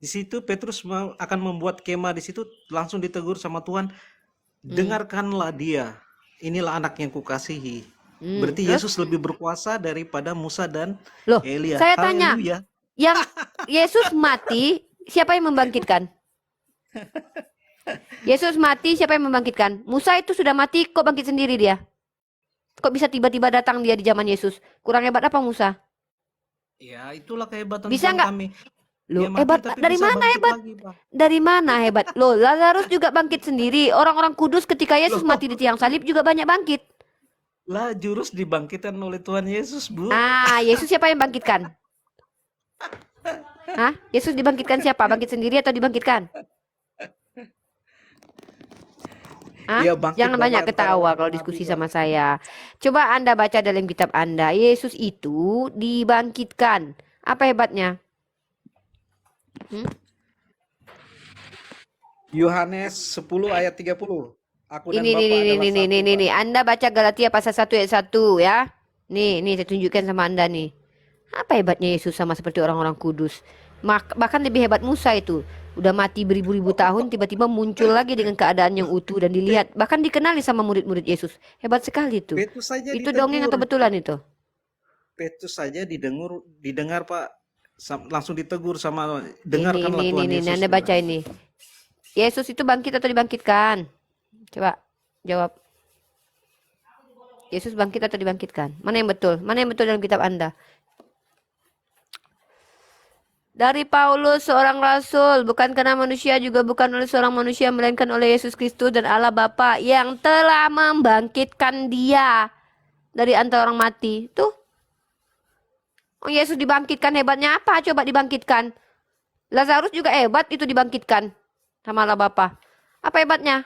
Di situ Petrus akan membuat kemah di situ, langsung ditegur sama Tuhan, Hmm. dengarkanlah dia. Inilah anak yang kukasihi. Hmm. Berarti Terus? Yesus lebih berkuasa daripada Musa dan Loh, Elia. saya tanya, Haleluya. yang Yesus mati, siapa yang membangkitkan? Yesus mati, siapa yang membangkitkan? Musa itu sudah mati, kok bangkit sendiri dia? Kok bisa tiba-tiba datang dia di zaman Yesus? Kurang hebat apa Musa? Ya, itulah kehebatan Bisa Tuhan nggak? kami. Dia Loh, mati hebat. tapi Dari bisa mana bangkit hebat? lagi, Pak. Dari mana hebat? Loh, Lazarus juga bangkit sendiri. Orang-orang kudus ketika Yesus Loh, mati di tiang salib juga banyak bangkit. lah jurus dibangkitkan oleh Tuhan Yesus, Bu. Ah, Yesus siapa yang bangkitkan? Hah? Yesus dibangkitkan siapa? Bangkit sendiri atau dibangkitkan? Hah? Dia bangkit Jangan banyak antara ketawa para kalau nabi, diskusi Pak. sama saya. Coba Anda baca dalam kitab Anda. Yesus itu dibangkitkan. Apa hebatnya? Hmm? Yohanes 10 ayat 30. Aku dan Ini, nih, Bapa nih, nih, adalah nih, nih, satu, nih, nih, Pak. nih. Anda baca Galatia pasal 1 ayat 1 ya. Nih, saya tunjukkan sama Anda nih. Apa hebatnya Yesus sama seperti orang-orang kudus? Bahkan lebih hebat Musa itu. Udah mati beribu-ribu tahun, tiba-tiba muncul lagi dengan keadaan yang utuh dan dilihat. Bahkan dikenali sama murid-murid Yesus. Hebat sekali itu. Petrus saja Itu dongeng atau ditegur. betulan itu? Petrus saja didengar Pak. Langsung ditegur sama, Ini, dengarkanlah Tuhan ini, Yesus. Anda baca ini. Yesus itu bangkit atau dibangkitkan? Coba jawab. Yesus bangkit atau dibangkitkan? Mana yang betul? Mana yang betul dalam kitab Anda? Dari Paulus, seorang rasul, bukan karena manusia, juga bukan oleh seorang manusia, melainkan oleh Yesus Kristus dan Allah Bapa yang telah membangkitkan dia dari antara orang mati. Tuh, oh, Yesus dibangkitkan, hebatnya apa? Coba dibangkitkan. Lazarus juga hebat, itu dibangkitkan sama Allah Bapa. Apa hebatnya?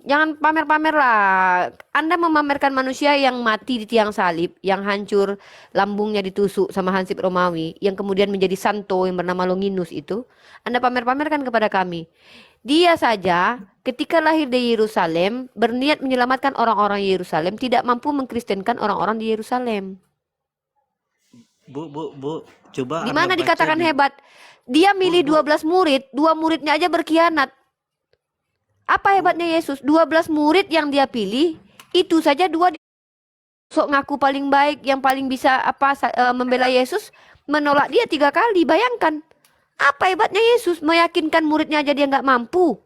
Jangan pamer-pamer lah. Anda memamerkan manusia yang mati di tiang salib, yang hancur, lambungnya ditusuk sama hansip Romawi, yang kemudian menjadi santo yang bernama Longinus itu. Anda pamer-pamerkan kepada kami. Dia saja ketika lahir di Yerusalem, berniat menyelamatkan orang-orang Yerusalem, tidak mampu mengkristenkan orang-orang di Yerusalem. Bu, coba Di Anda mana baca dikatakan di hebat? Dia milih Bu. 12 murid, 2 muridnya aja berkhianat. Apa hebatnya Yesus? 12 murid yang dia pilih, itu saja 2 sok ngaku paling baik, yang paling bisa membela Yesus, menolak dia 3 kali. Bayangkan. Apa hebatnya Yesus? Meyakinkan muridnya aja dia nggak mampu.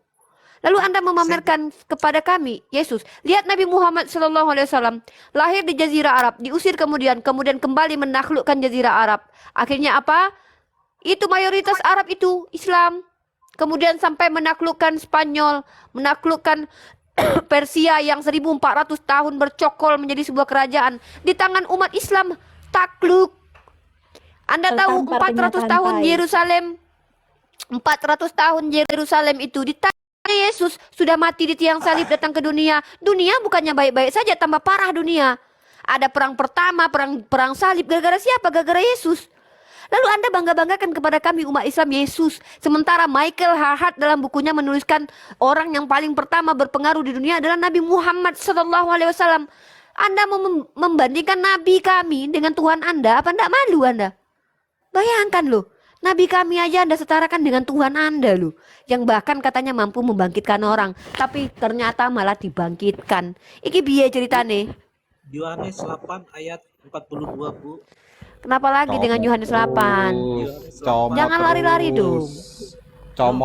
Lalu Anda memamerkan kepada kami, Yesus. Lihat Nabi Muhammad SAW lahir di Jazirah Arab, diusir kemudian kembali menaklukkan Jazirah Arab. Akhirnya apa? Itu mayoritas Arab itu Islam. Kemudian sampai menaklukkan Spanyol, menaklukkan Persia yang 1400 tahun bercokol menjadi sebuah kerajaan. Di tangan umat Islam takluk. Anda tahu 400 tahun Yerusalem, 400 tahun Yerusalem itu di tangan Yesus, sudah mati di tiang salib, datang ke dunia. Dunia bukannya baik-baik saja, tambah parah dunia. Ada perang pertama, perang salib, gara-gara siapa? Gara-gara Yesus. Lalu Anda bangga-banggakan kepada kami umat Islam Yesus. Sementara Michael Hart dalam bukunya menuliskan orang yang paling pertama berpengaruh di dunia adalah Nabi Muhammad SAW. Anda membandingkan Nabi kami dengan Tuhan Anda, apa enggak malu Anda? Bayangkan loh, Nabi kami aja Anda setarakan dengan Tuhan Anda loh. Yang bahkan katanya mampu membangkitkan orang. Tapi ternyata malah dibangkitkan. Iki biaya ceritane. Yohanes 8 ayat 42, Bu. Kenapa lagi dengan Yohanes 8? Jangan lari-lari dong.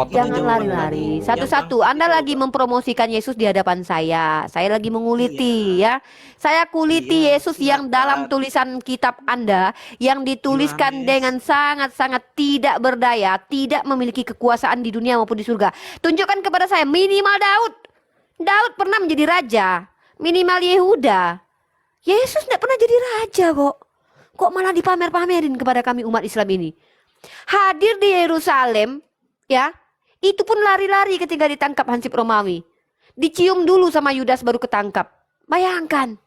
Jangan lari-lari. Satu-satu. Anda lagi mempromosikan Yesus di hadapan saya. Saya lagi menguliti ya. Saya kuliti Yesus yang dalam tulisan kitab Anda yang dituliskan dengan sangat-sangat tidak berdaya, tidak memiliki kekuasaan di dunia maupun di surga. Tunjukkan kepada saya minimal Daud. Daud pernah menjadi raja. Minimal Yehuda. Yesus tidak pernah jadi raja kok. Kok malah dipamer-pamerin kepada kami umat Islam ini? Hadir di Yerusalem, ya, itu pun lari-lari ketika ditangkap hansip Romawi. Dicium dulu sama Yudas baru ketangkap. Bayangkan.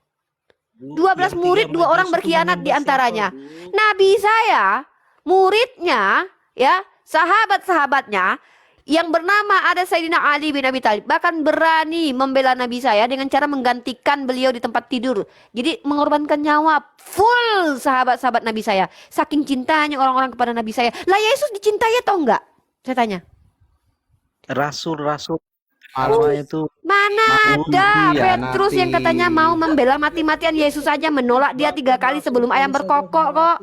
12 murid, 2 orang berkhianat di antaranya. Nabi saya, muridnya, ya, sahabat-sahabatnya, yang bernama ada Sayyidina Ali bin Abi Thalib, bahkan berani membela Nabi saya dengan cara menggantikan beliau di tempat tidur. Jadi mengorbankan nyawa full sahabat-sahabat Nabi saya. Saking cintanya orang-orang kepada Nabi saya. Lah Yesus dicintai atau enggak? Saya tanya. Rasul-rasul Malah pertama itu Mana ada Petrus yang katanya mau membela mati-matian Yesus saja menolak dia 3 kali sebelum ayam berkokok kok.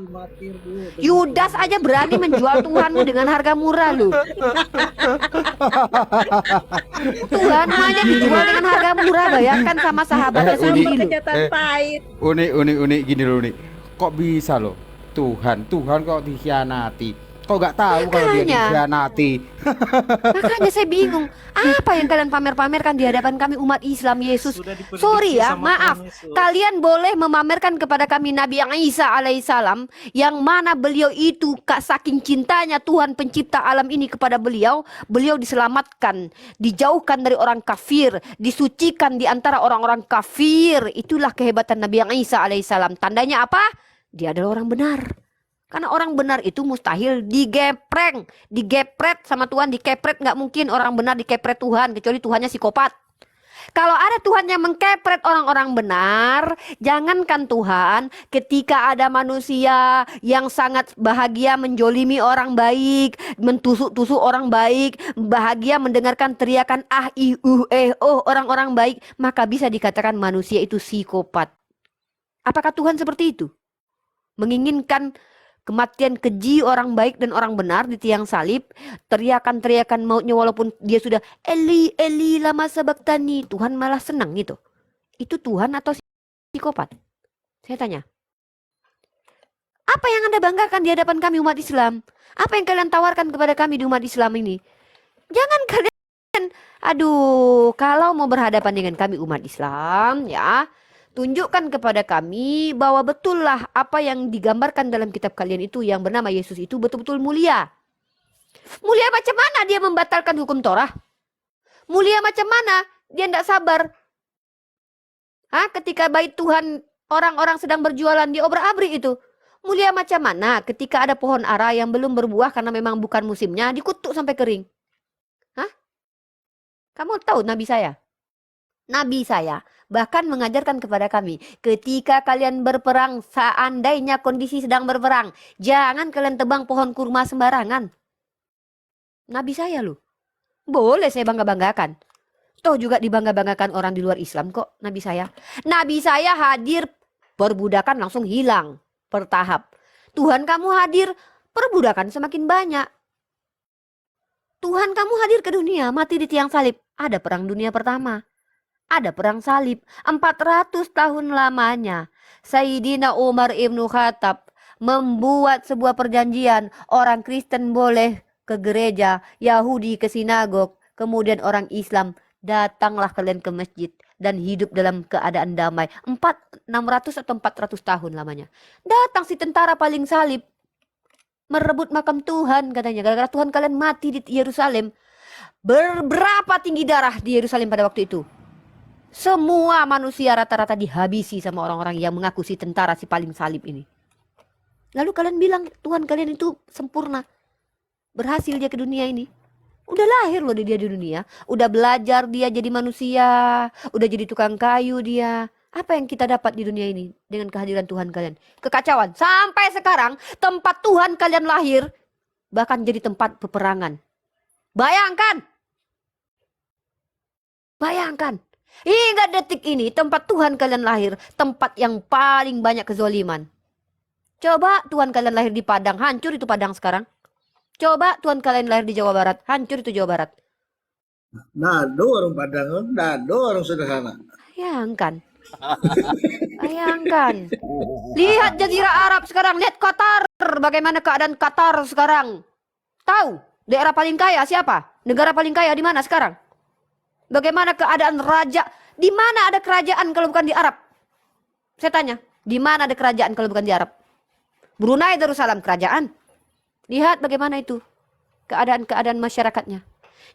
Yudas aja berani menjual Tuhanmu dengan harga murah lu. Tuhan hanya dijual dengan harga murah, bayangkan sama sahabatnya sendiri lu. Kenyataan pahit. unik gini loh nih. Kok bisa loh? Tuhan kok dikhianati? Kok nggak tahu kalau dia Makanya. dikhianati? Makanya saya bingung, apa yang kalian pamer-pamerkan di hadapan kami umat Islam Yesus? sudah diprediksi Sorry ya, sama maaf. Tuhan Yesus. Kalian boleh memamerkan kepada kami Nabi yang Isa alaihissalam, yang mana beliau itu saking cintanya Tuhan pencipta alam ini kepada beliau, beliau diselamatkan, dijauhkan dari orang kafir, disucikan di antara orang-orang kafir. Itulah kehebatan Nabi yang Isa alaihissalam. Tandanya apa? Dia adalah orang benar. Karena orang benar itu mustahil digepret sama Tuhan, dikepret nggak mungkin orang benar dikepret Tuhan, kecuali Tuhannya psikopat. Kalau ada Tuhan yang mengkepret orang-orang benar, jangankan Tuhan, ketika ada manusia yang sangat bahagia menjolimi orang baik, mentusuk-tusuk orang baik, bahagia mendengarkan teriakan orang-orang baik, maka bisa dikatakan manusia itu psikopat. Apakah Tuhan seperti itu? Menginginkan kematian keji orang baik dan orang benar di tiang salib, teriakan-teriakan mautnya walaupun dia sudah Eli Eli lama sabachthani, Tuhan malah senang gitu. Itu Tuhan atau psikopat? Saya tanya. Apa yang Anda banggakan di hadapan kami umat Islam? Apa yang kalian tawarkan kepada kami di umat Islam ini? Jangan kalian, aduh, kalau mau berhadapan dengan kami umat Islam, ya, tunjukkan kepada kami bahwa betullah apa yang digambarkan dalam kitab kalian itu yang bernama Yesus itu betul-betul mulia. Mulia macam mana dia membatalkan hukum Torah? Mulia macam mana dia tidak sabar? Ketika bait Tuhan orang-orang sedang berjualan di obrak-abrik itu. Mulia macam mana ketika ada pohon ara yang belum berbuah karena memang bukan musimnya, dikutuk sampai kering? Kamu tahu nabi saya? Nabi saya bahkan mengajarkan kepada kami, ketika kalian berperang, seandainya kondisi sedang berperang, jangan kalian tebang pohon kurma sembarangan. Nabi saya loh. Boleh saya bangga-banggakan. Toh juga dibangga-banggakan orang di luar Islam kok Nabi saya. Nabi saya hadir, perbudakan langsung hilang bertahap. Tuhan kamu hadir, perbudakan semakin banyak. Tuhan kamu hadir ke dunia, mati di tiang salib. Ada perang dunia pertama. Ada perang salib 400 tahun lamanya. Sayyidina Umar ibnu Khattab membuat sebuah perjanjian. Orang Kristen boleh ke gereja, Yahudi ke sinagog, kemudian orang Islam datanglah kalian ke masjid dan hidup dalam keadaan damai. 600 atau 400 tahun lamanya. Datang si tentara paling salib merebut makam Tuhan katanya. Gara-gara Tuhan kalian mati di Yerusalem. Berapa tinggi darah di Yerusalem pada waktu itu? Semua manusia rata-rata dihabisi sama orang-orang yang mengaku si tentara si paling salib ini. Lalu kalian bilang Tuhan kalian itu sempurna. Berhasil dia ke dunia ini. Udah lahir loh dia di dunia. Udah belajar dia jadi manusia. Udah jadi tukang kayu dia. Apa yang kita dapat di dunia ini dengan kehadiran Tuhan kalian? Kekacauan. Sampai sekarang tempat Tuhan kalian lahir bahkan jadi tempat peperangan. Bayangkan. Bayangkan. Hingga detik ini tempat Tuhan kalian lahir, tempat yang paling banyak kezoliman. Coba Tuhan kalian lahir di Padang, hancur itu Padang sekarang. Coba Tuhan kalian lahir di Jawa Barat, hancur itu Jawa Barat. Dado orang Padang, dado orang sederhana. Bayangkan. Bayangkan. Lihat Jazirah Arab sekarang, lihat Qatar. Bagaimana keadaan Qatar sekarang? Tahu daerah paling kaya siapa? Negara paling kaya di mana sekarang? Bagaimana keadaan raja? Di mana ada kerajaan kalau bukan di Arab? Saya tanya, di mana ada kerajaan kalau bukan di Arab? Brunei Darussalam kerajaan. Lihat bagaimana itu keadaan-keadaan masyarakatnya.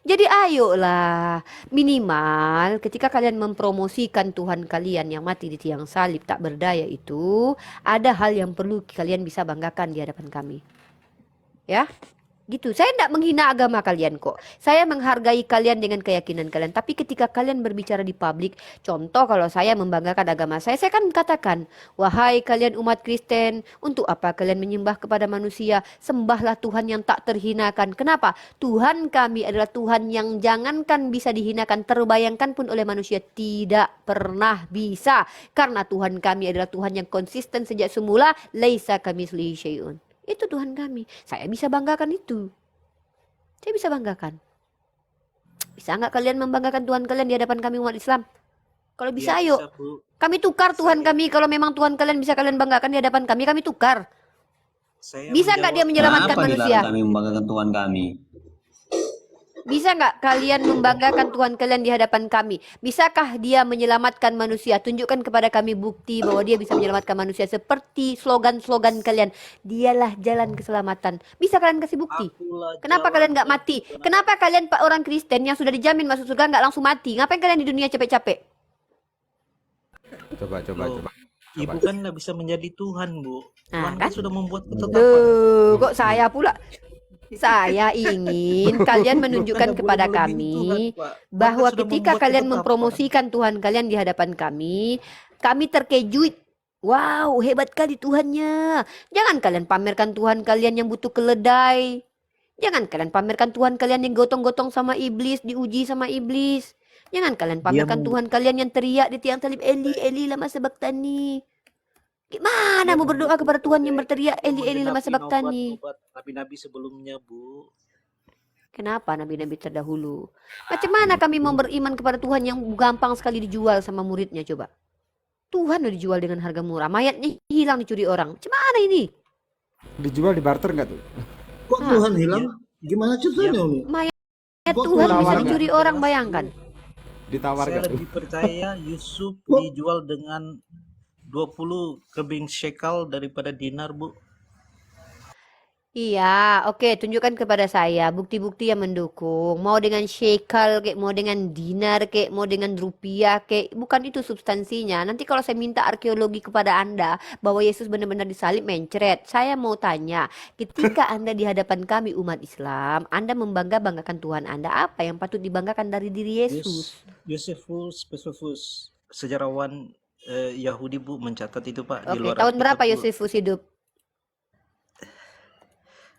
Jadi ayolah, minimal ketika kalian mempromosikan Tuhan kalian yang mati di tiang salib tak berdaya itu, ada hal yang perlu kalian bisa banggakan di hadapan kami. Ya. Gitu. Saya tidak menghina agama kalian kok. Saya menghargai kalian dengan keyakinan kalian. Tapi ketika kalian berbicara di publik, contoh kalau saya membanggakan agama saya kan katakan, wahai kalian umat Kristen, untuk apa kalian menyembah kepada manusia? Sembahlah Tuhan yang tak terhinakan. Kenapa? Tuhan kami adalah Tuhan yang jangankan bisa dihinakan, terbayangkan pun oleh manusia tidak pernah bisa. Karena Tuhan kami adalah Tuhan yang konsisten sejak semula, laisa kamitslihi syai'un. Itu Tuhan kami. Saya bisa banggakan itu. Saya bisa banggakan. Bisa nggak kalian membanggakan Tuhan kalian di hadapan kami umat Islam? Kalau bisa, Ya, ayo. bisa, Bu. Kami tukar Tuhan kami. Kalau memang Tuhan kalian bisa kalian banggakan di hadapan kami tukar. Saya Bisa nggak dia menjawab. menyelamatkan Kenapa manusia? dilarang kami membanggakan Tuhan kami? Bisa nggak kalian membanggakan Tuhan kalian di hadapan kami? Bisakah dia menyelamatkan manusia? Tunjukkan kepada kami bukti bahwa dia bisa menyelamatkan manusia. Seperti slogan-slogan kalian. Dialah jalan keselamatan. Bisa kalian kasih bukti? Akulah Kenapa jalan kalian nggak dan mati? kebenaran. Kenapa kalian Pak orang Kristen yang sudah dijamin masuk surga nggak langsung mati? Ngapain kalian di dunia capek-capek? Coba. Loh, Ibu kan nggak bisa menjadi Tuhan, Bu. Nah, Tuhan kan? kan sudah membuat ketetapan. Loh, kok saya pula? Saya ingin kalian Bukan menunjukkan nggak kepada boleh melebihi Tuhan, kami Pak. Tuhan bahwa kan sudah ketika membuat kalian ketetapan. mempromosikan Tuhan kalian di hadapan kami terkejut. Wow, hebat kali Tuhannya. Jangan kalian pamerkan Tuhan kalian yang butuh keledai. Jangan kalian pamerkan Tuhan kalian yang gotong-gotong sama iblis, diuji sama iblis. Jangan kalian pamerkan Tuhan kalian yang teriak di tiang salib, Eli, Eli lama sabaktani. Gimana mau berdoa kepada Tuhan yang berteriak, Eli, Eli lama sabaktani? Obat nabi-nabi sebelumnya, Bu. Kenapa nabi-nabi terdahulu? Macam mana kami mau beriman kepada Tuhan yang gampang sekali dijual sama muridnya coba? Tuhan udah dijual dengan harga murah, mayatnya hilang dicuri orang. Macam mana ini? Dijual di barter nggak tuh? Kok Tuhan hilang? Gimana ceritanya, Umi? Mayat Kok Tuhan Tuhan bisa tawarkan? dicuri orang, bayangkan. Ditawar Saya nggak tuh? lebih percaya Yusuf dijual dengan 20 kebing shekel daripada dinar, Bu. Iya, oke, tunjukkan kepada saya bukti-bukti yang mendukung. Mau dengan shekel, kayak mau dengan dinar, kayak mau dengan rupiah, kayak bukan itu substansinya. Nanti kalau saya minta arkeologi kepada Anda bahwa Yesus benar-benar disalib, mencret. Saya mau tanya, ketika Anda di hadapan kami umat Islam, Anda membangga-banggakan Tuhan Anda, apa yang patut dibanggakan dari diri Yesus? Josephus Josephus, sejarawan Yahudi, Bu, mencatat itu, Pak, di Oke, luar tahun Alkitab, berapa Bu. Yosefus hidup?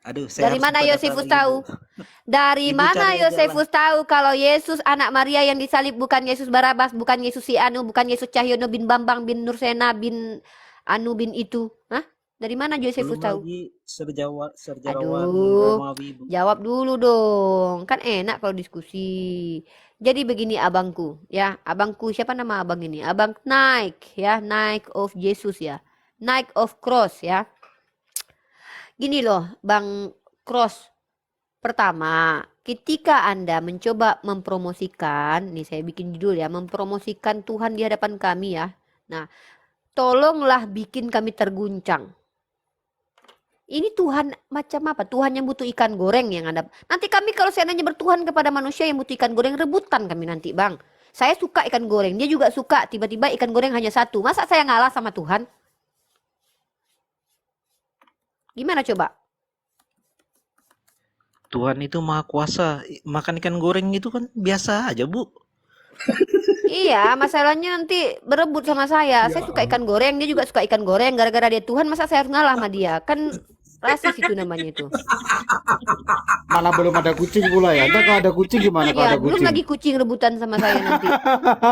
Aduh, saya Dari harus mana lupa data Yosefus lagi, tahu? Bu. Dari Ibu mana cari aja Yosefus tahu kalau Yesus anak Maria yang disalib bukan Yesus Barabas, bukan Yesus si Anu, bukan Yesus Cahyono bin Bambang bin Nursena bin Anu bin itu? Hah? Dari mana Yosefus Belum tahu? lagi sejarawan Aduh, Romawi, Bu. jawab dulu dong. Kan enak kalau diskusi. Jadi begini abangku, ya. Abangku, siapa nama abang ini? Abang Nike, ya. Nike of Jesus, ya. Nike of Cross, ya. Gini loh, Bang Cross. Pertama, ketika Anda mencoba mempromosikan, nih saya bikin judul ya, mempromosikan Tuhan di hadapan kami ya. Nah, tolonglah bikin kami terguncang. Ini Tuhan macam apa? Tuhan yang butuh ikan goreng yang Anda. Nanti kami kalau seandainya bertuhan kepada manusia yang butuh ikan goreng, rebutan kami nanti, Bang. Saya suka ikan goreng, dia juga suka. Tiba-tiba ikan goreng hanya satu. Masa saya ngalah sama Tuhan? Gimana coba? Tuhan itu maha kuasa. Makan ikan goreng itu kan biasa aja, Bu. Iya, masalahnya nanti berebut sama saya. Saya suka ikan goreng, dia juga suka ikan goreng. Gara-gara dia Tuhan, masa saya harus ngalah sama dia? Kan rasis itu namanya itu. Malah belum ada kucing pula ya. Ntar kalau ada kucing gimana kalau Iya, ada belum kucing? lagi kucing rebutan sama saya nanti.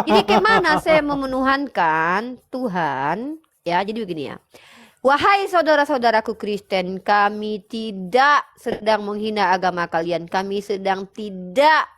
Jadi gimana saya memenuhankan Tuhan? Ya, jadi begini ya. Wahai saudara-saudaraku Kristen, kami tidak sedang menghina agama kalian. Kami sedang tidak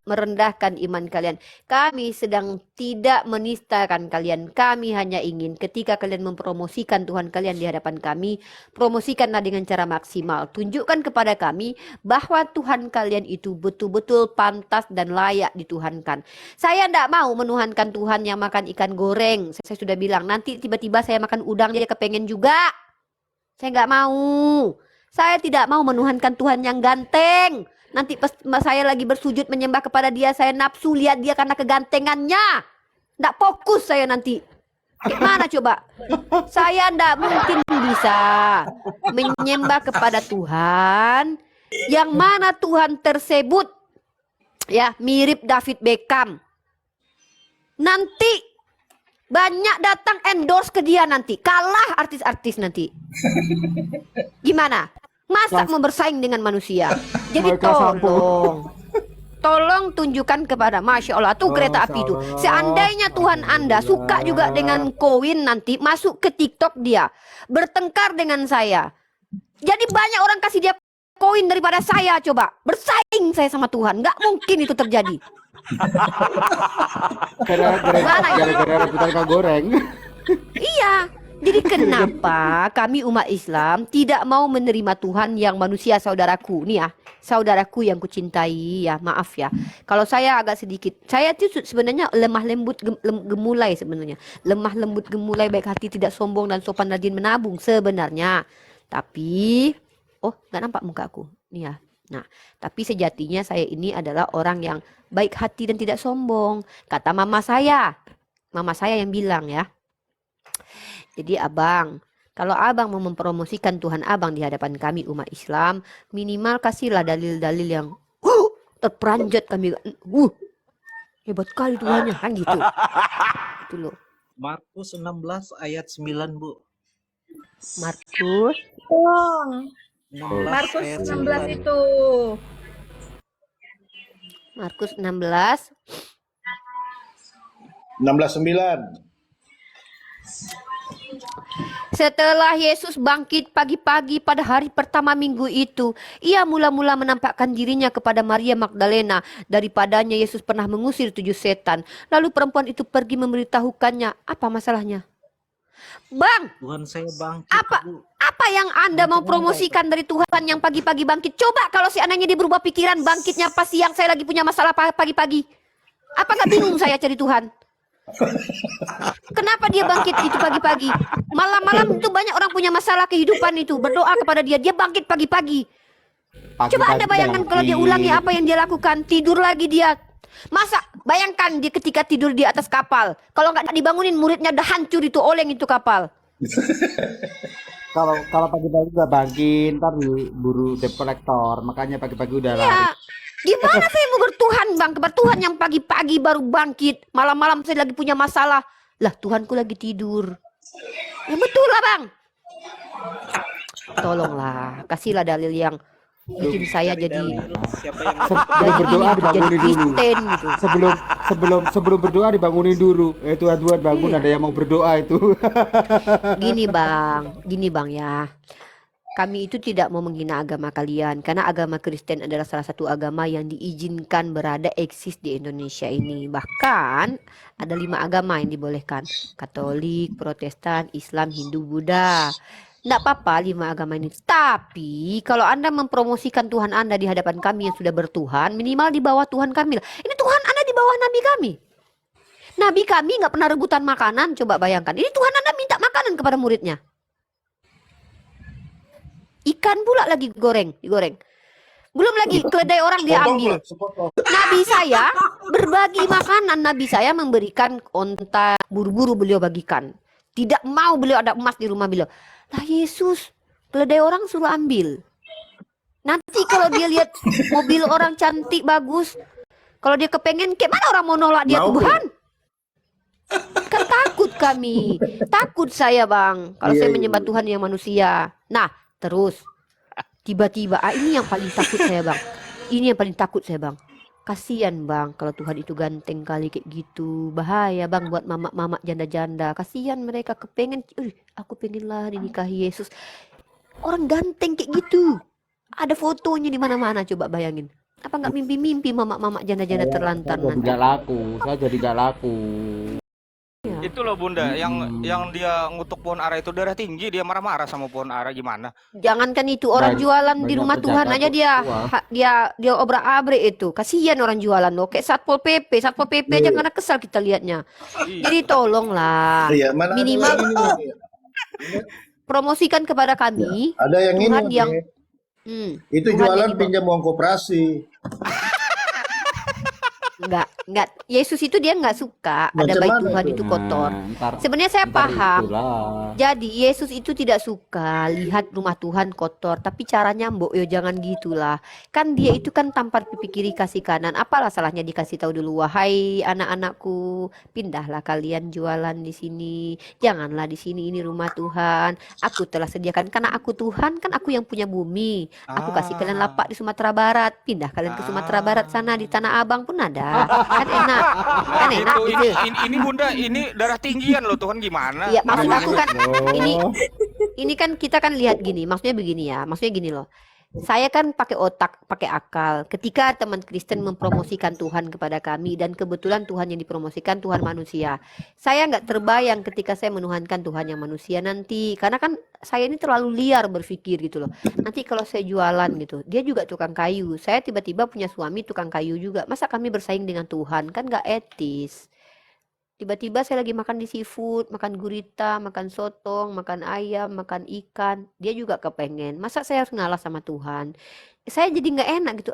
merendahkan iman kalian. Kami sedang tidak menistakan kalian. Kami hanya ingin ketika kalian mempromosikan Tuhan kalian di hadapan kami, promosikanlah dengan cara maksimal. Tunjukkan kepada kami bahwa Tuhan kalian itu betul-betul pantas dan layak dituhankan. Saya tidak mau menuhankan Tuhan yang makan ikan goreng. Saya sudah bilang, nanti tiba-tiba saya makan udang dia kepengen juga. Saya nggak mau. Saya tidak mau menuhankan Tuhan yang ganteng. Nanti pas saya lagi bersujud menyembah kepada dia, saya nafsu lihat dia karena kegantengannya. Nggak fokus saya nanti. Gimana coba? Saya nggak mungkin bisa menyembah kepada Tuhan yang mana Tuhan tersebut ya mirip David Beckham. Nanti banyak datang endorse ke dia nanti. Kalah artis-artis nanti. Gimana? Masa mau bersaing dengan manusia? Jadi tolong tunjukkan kepada, Masya Allah, tuh kereta api itu. Seandainya Tuhan Anda suka juga dengan koin nanti, masuk ke TikTok dia, bertengkar dengan saya. Jadi banyak orang kasih dia koin daripada saya, coba. Bersaing saya sama Tuhan. Nggak mungkin itu terjadi. Gara-gara rebutan kau goreng. Iya. Jadi kenapa kami umat Islam tidak mau menerima Tuhan yang manusia, saudaraku? Nih ya, saudaraku yang kucintai ya, maaf ya. Kalau saya agak sedikit, saya itu sebenarnya lemah lembut gemulai sebenarnya. Lemah lembut gemulai, baik hati, tidak sombong dan sopan rajin menabung sebenarnya. Tapi, oh nggak nampak muka aku. Nih ya. Nah, tapi sejatinya saya ini adalah orang yang baik hati dan tidak sombong. Kata mama saya yang bilang ya. Jadi abang, kalau abang mau mempromosikan Tuhan abang di hadapan kami umat Islam, minimal kasihlah dalil-dalil yang terperanjat kami. Hebat kali Tuhannya, kan gitu. Itu loh. Markus 16 ayat 9, Bu. Markus Oh, 16 Markus ayat 16 9. itu. Markus 16. 16:9. Setelah Yesus bangkit pagi-pagi pada hari pertama minggu itu, ia mula-mula menampakkan dirinya kepada Maria Magdalena. Daripadanya Yesus pernah mengusir 7 setan. Lalu perempuan itu pergi memberitahukannya. Apa masalahnya? Bang, Tuhan saya bangkit, apa Bu. apa yang Anda mau promosikan dari Tuhan yang pagi-pagi bangkit? Coba kalau seandainya dia berubah pikiran, bangkitnya pas siang, saya lagi punya masalah pagi-pagi. Apa nggak bingung saya cari Tuhan? Kenapa dia bangkit itu pagi-pagi? Malam-malam itu banyak orang punya masalah kehidupan itu. Berdoa kepada dia, dia bangkit pagi-pagi. Coba Anda bayangkan kalau dia ulangi apa yang dia lakukan. Tidur lagi dia. Masa bayangkan dia ketika tidur di atas kapal. Kalau nggak dibangunin muridnya udah hancur itu, oleng itu kapal. Kalau pagi-pagi udah bangkit, ntar buru debt collector, makanya pagi-pagi udah lari. Ya, gimana saya mau bertuhan bang? Kepada Tuhan yang pagi-pagi baru bangkit. Malam-malam saya lagi punya masalah. Lah Tuhanku lagi tidur. Ya betul lah bang. Tolonglah, kasihlah dalil yang bikin saya jadi Siapa yang Sebelum berdoa dibangunin dulu. Kristen gitu. Sebelum berdoa dibangunin dulu. Tuhan bangun, ada yang mau berdoa itu. Gini bang ya. Kami itu tidak mau menghina agama kalian, karena agama Kristen adalah salah satu agama yang diizinkan berada eksis di Indonesia ini. Bahkan ada 5 agama yang dibolehkan: Katolik, Protestan, Islam, Hindu, Buddha. Tidak apa-apa 5 agama ini. Tapi kalau Anda mempromosikan Tuhan Anda di hadapan kami yang sudah bertuhan, minimal di bawah Tuhan kami lah. Ini Tuhan Anda di bawah Nabi kami. Nabi kami nggak pernah rebutan makanan. Coba bayangkan. Ini Tuhan Anda minta makanan kepada muridnya. Ikan pula lagi digoreng. Belum lagi keledai orang dia ambil. Nabi saya berbagi makanan. Nabi saya memberikan onta, buru-buru beliau bagikan. Tidak mau beliau ada emas di rumah beliau. Lah Yesus, keledai orang suruh ambil. Nanti kalau dia lihat mobil orang cantik bagus, kalau dia kepengen, kayak mana orang mau nolak dia Tuhan? Kan takut kami. Takut saya bang, kalau saya menyembah Tuhan yang manusia. Nah, terus tiba-tiba ini yang paling takut saya bang. Ini yang paling takut saya bang. Kasian bang kalau Tuhan itu ganteng kali kayak gitu. Bahaya bang buat mama-mama janda-janda. Kasian mereka kepengen, aku pengen lah dinikahi Yesus. Orang ganteng kayak gitu. Ada fotonya di mana-mana, coba bayangin. Apa nggak mimpi-mimpi mama-mama janda-janda terlantar Jadi nanti? gak laku, saya jadi gak laku. Ya. Itu loh Bunda, yang dia ngutuk pohon ara itu darah tinggi, dia marah-marah sama pohon ara gimana? Jangankan itu, orang jualan di banyak rumah Tuhan pejabat aja dia tua. dia obrak-abrik itu. Kasihan orang jualan loh, kayak Satpol PP aja karena kesal kita lihatnya. Jadi tolonglah, Iya, mana ada minimal yang ini nih? promosikan kepada kami Ada yang Tuhan ini yang nih. hmm, Itu Tuhan yang jualan di bawah. pinjam uang koperasi. Enggak. Yesus itu dia nggak suka ada Macam bait mana Tuhan itu? itu kotor. ntar Sebenarnya saya ntar paham. itulah. Jadi Yesus itu tidak suka lihat rumah Tuhan kotor, tapi caranya mbok yo jangan gitulah. Kan dia itu kan tampar pipi kiri kasih kanan. Apalah salahnya dikasih tahu dulu, wahai anak-anakku, pindahlah kalian jualan di sini. Janganlah di sini, ini rumah Tuhan. Aku telah sediakan karena aku Tuhan, kan aku yang punya bumi. Aku kasih kalian lapak di Sumatera Barat. Pindah kalian ke Sumatera Barat sana, di Tanah Abang pun ada. Kan enak. Kan enak Itu gitu. ini Bunda, ini darah tinggian loh Tuhan gimana? Iya, maksud aku kan Oh. ini kan kita kan lihat gini, maksudnya begini ya, maksudnya gini loh. Saya kan pakai otak, pakai akal. Ketika teman Kristen mempromosikan Tuhan kepada kami dan kebetulan Tuhan yang dipromosikan Tuhan manusia, saya nggak terbayang ketika saya menuhankan Tuhan yang manusia nanti, karena kan saya ini terlalu liar berpikir gitu loh. Nanti kalau saya jualan gitu, dia juga tukang kayu, saya tiba-tiba punya suami tukang kayu juga, masa kami bersaing dengan Tuhan, kan nggak etis. Tiba-tiba saya lagi makan di seafood, makan gurita, makan sotong, makan ayam, makan ikan. Dia juga kepengen. Masa saya harus ngalah sama Tuhan? Saya jadi nggak enak gitu.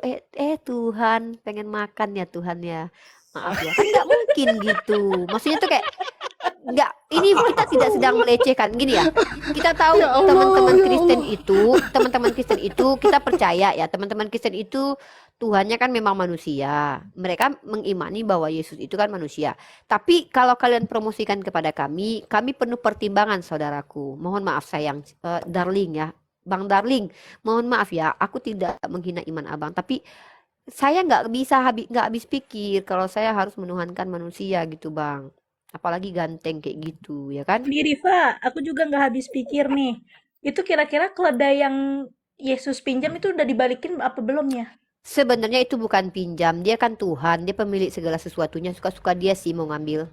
Tuhan, pengen makan ya Tuhan ya. Maaf ya, kan nggak mungkin gitu. Maksudnya tuh kayak nggak. Ini kita tidak sedang melecehkan. Gini ya, kita tahu teman-teman Kristen itu kita percaya ya. Teman-teman Kristen itu Tuhannya kan memang manusia. Mereka mengimani bahwa Yesus itu kan manusia. Tapi kalau kalian promosikan kepada kami penuh pertimbangan saudaraku. Mohon maaf sayang, darling ya. Bang Darling, mohon maaf ya. Aku tidak menghina iman abang. Tapi saya nggak habis pikir kalau saya harus menuhankan manusia gitu bang. Apalagi ganteng kayak gitu ya kan. Nih Riva, aku juga nggak habis pikir nih. Itu kira-kira keledai yang Yesus pinjam itu udah dibalikin apa belum ya? Sebenarnya itu bukan pinjam, dia kan Tuhan, dia pemilik segala sesuatunya, suka-suka dia sih mau ngambil.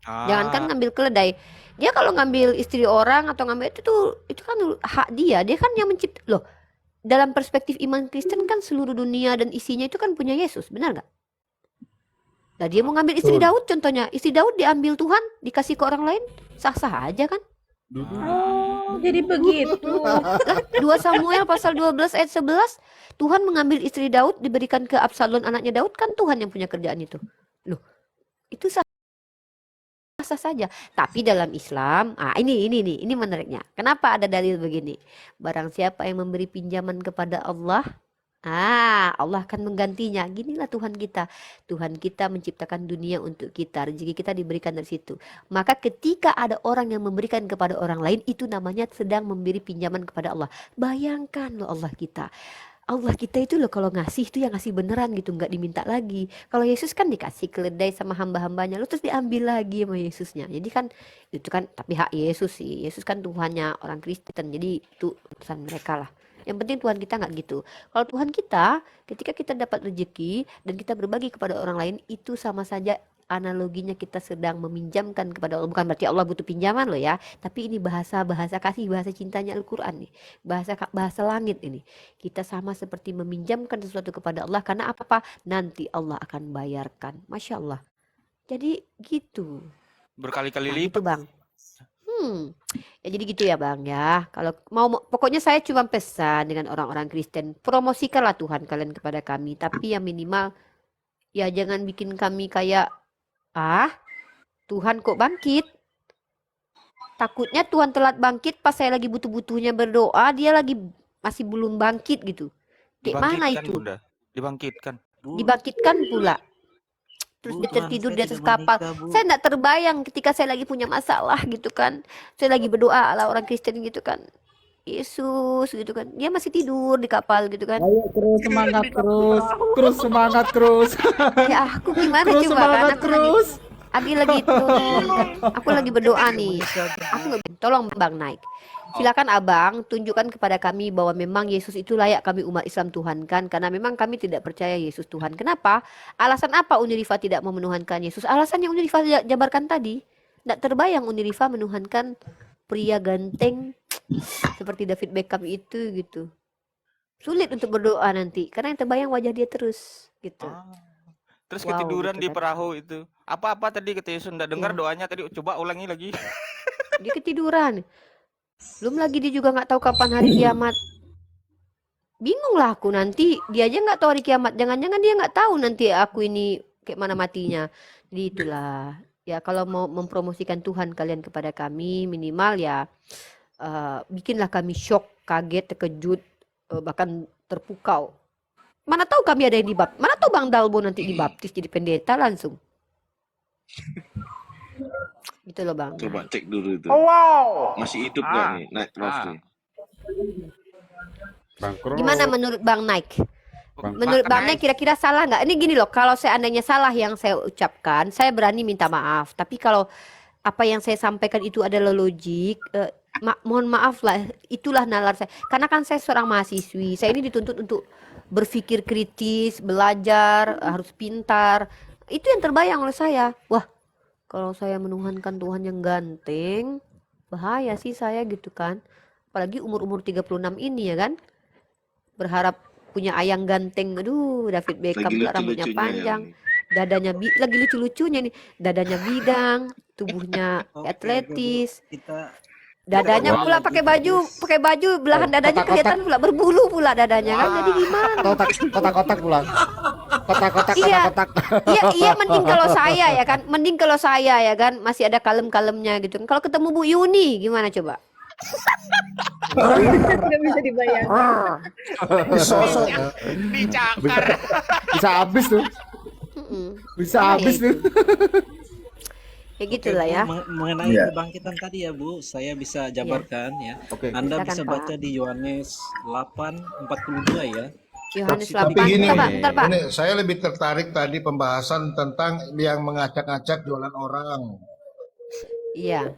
Jangankan ngambil keledai, dia kalau ngambil istri orang atau ngambil itu kan hak dia kan yang mencipta. Loh, dalam perspektif iman Kristen kan seluruh dunia dan isinya itu kan punya Yesus, benar nggak? Nah dia mau ngambil istri Daud contohnya, istri Daud diambil Tuhan, dikasih ke orang lain, sah-sah aja kan? Oh, jadi begitu. 2 Samuel pasal 12 ayat 11, Tuhan mengambil istri Daud diberikan ke Absalom anaknya Daud, kan Tuhan yang punya kerjaan itu. Loh, itu sah saja. Tapi dalam Islam, ini menariknya. Kenapa ada dalil begini? Barang siapa yang memberi pinjaman kepada Allah, Allah akan menggantinya. Ginilah Tuhan kita. Tuhan kita menciptakan dunia untuk kita. Rezeki kita diberikan dari situ. Maka ketika ada orang yang memberikan kepada orang lain, itu namanya sedang memberi pinjaman kepada Allah. Bayangkan loh Allah kita. Allah kita itu loh kalau ngasih itu yang ngasih beneran gitu, nggak diminta lagi. Kalau Yesus kan dikasih keledai sama hamba-hambanya, lu terus diambil lagi sama Yesusnya. Jadi kan itu kan tapi hak Yesus sih. Yesus kan Tuhannya orang Kristen. Jadi itu urusan mereka lah. Yang penting Tuhan kita nggak gitu. Kalau Tuhan kita, ketika kita dapat rezeki dan kita berbagi kepada orang lain, itu sama saja analoginya kita sedang meminjamkan kepada Allah. Bukan berarti Allah butuh pinjaman loh ya. Tapi ini bahasa kasih, bahasa cintanya Al-Quran nih. Bahasa langit ini. Kita sama seperti meminjamkan sesuatu kepada Allah. Karena apa? Nanti Allah akan bayarkan. Masya Allah. Jadi gitu. Berkali-kali Nah, lipat. gitu bang. Ya jadi gitu ya bang ya. Kalau pokoknya saya cuma pesan dengan orang-orang Kristen, promosikanlah Tuhan kalian kepada kami. Tapi yang minimal ya jangan bikin kami kayak Tuhan kok bangkit. Takutnya Tuhan telat bangkit pas saya lagi butuh-butuhnya berdoa, dia lagi masih belum bangkit gitu. Kayak mana Dibangkitkan, itu? Bunda. Dibangkitkan. Dibangkitkan pula. Terus Bu, dia Tuhan tertidur saya di atas tidak kapal. menikah, Bu. Saya enggak terbayang ketika saya lagi punya masalah gitu kan. Saya lagi berdoa ala orang Kristen gitu kan. Yesus gitu kan. Dia masih tidur di kapal gitu kan. Ayo terus semangat terus semangat terus. Ya aku gimana Terus coba kan semangat aku terus. lagi tolong. Aku lagi berdoa nih. Aku tolong Bang naik. Silakan Abang tunjukkan kepada kami bahwa memang Yesus itu layak kami umat Islam tuhankan, karena memang kami tidak percaya Yesus Tuhan. Kenapa? Alasan apa Unirifa tidak mau menuhankan Yesus? Alasan yang Unirifa jabarkan tadi. Tidak terbayang Unirifa menuhankan pria ganteng seperti David Beckham itu gitu. Sulit untuk berdoa nanti karena yang terbayang wajah dia terus gitu. Terus Wow, ketiduran gitu di kan. perahu itu. Apa-apa tadi kata Yesus, enggak dengar Iya. doanya tadi, coba ulangi lagi. Dia ketiduran. Belum lagi dia juga nggak tahu kapan hari kiamat. Bingung lah aku nanti. Dia aja nggak tahu hari kiamat. Jangan-jangan dia nggak tahu nanti aku ini kayak mana matinya. Jadi itulah. Ya kalau mau mempromosikan Tuhan kalian kepada kami, minimal ya bikinlah kami shock, kaget, terkejut, bahkan terpukau. Mana tahu kami ada yang dibaptis. Mana tahu Bang Dalbo nanti dibaptis jadi pendeta langsung. Gitu loh Bang. Coba cek dulu itu. Wow. Masih hidup nggak nih Night Prof nih? Bangkrut. Gimana menurut Bang Nike? Menurut Bang Makanya Nike kira-kira salah nggak? Ini gini loh, kalau seandainya salah yang saya ucapkan, saya berani minta maaf. Tapi kalau apa yang saya sampaikan itu adalah logik, mohon maaf lah, itulah nalar saya. Karena kan saya seorang mahasiswi, saya ini dituntut untuk berpikir kritis, belajar, harus pintar. Itu yang terbayang oleh saya. Wah, kalau saya menuhankan Tuhan yang ganteng, bahaya sih saya gitu kan. Apalagi umur-umur 36 ini ya kan. Berharap punya ayang ganteng. Aduh, David Beckham Lagi pula rambutnya lucu-lucunya panjang. yang Dadanya lagi lucu-lucunya nih. Dadanya bidang, tubuhnya Oke, Bu. atletis. Kita Dadanya Wah, pula lanjut pakai baju belahan dadanya kotak-kotak. kelihatan pula berbulu pula dadanya kan. Jadi gimana? Kotak-kotak pula. Kotak-kotak, Iya. kotak-kotak. Iya mending kalau saya ya kan, mending kalau saya ya kan masih ada kalem-kalemnya gitu. Kalau ketemu Bu Yuni gimana coba? Nggak bisa dibayangkan. Sosok dicakar. Bisa habis tuh. Mm-mm. Bisa Iya, habis itu. tuh. Ya Oke, gitulah Bu, ya. mengenai Iya. kebangkitan tadi ya Bu, saya bisa jabarkan ya. Oke. Anda Silakan, bisa Pak. baca di Yohanes 8:42 ya. Yohanes Tapi 8. gini, Bentar, Pak. ini saya lebih tertarik tadi pembahasan tentang yang mengacak-acak jualan orang. Iya.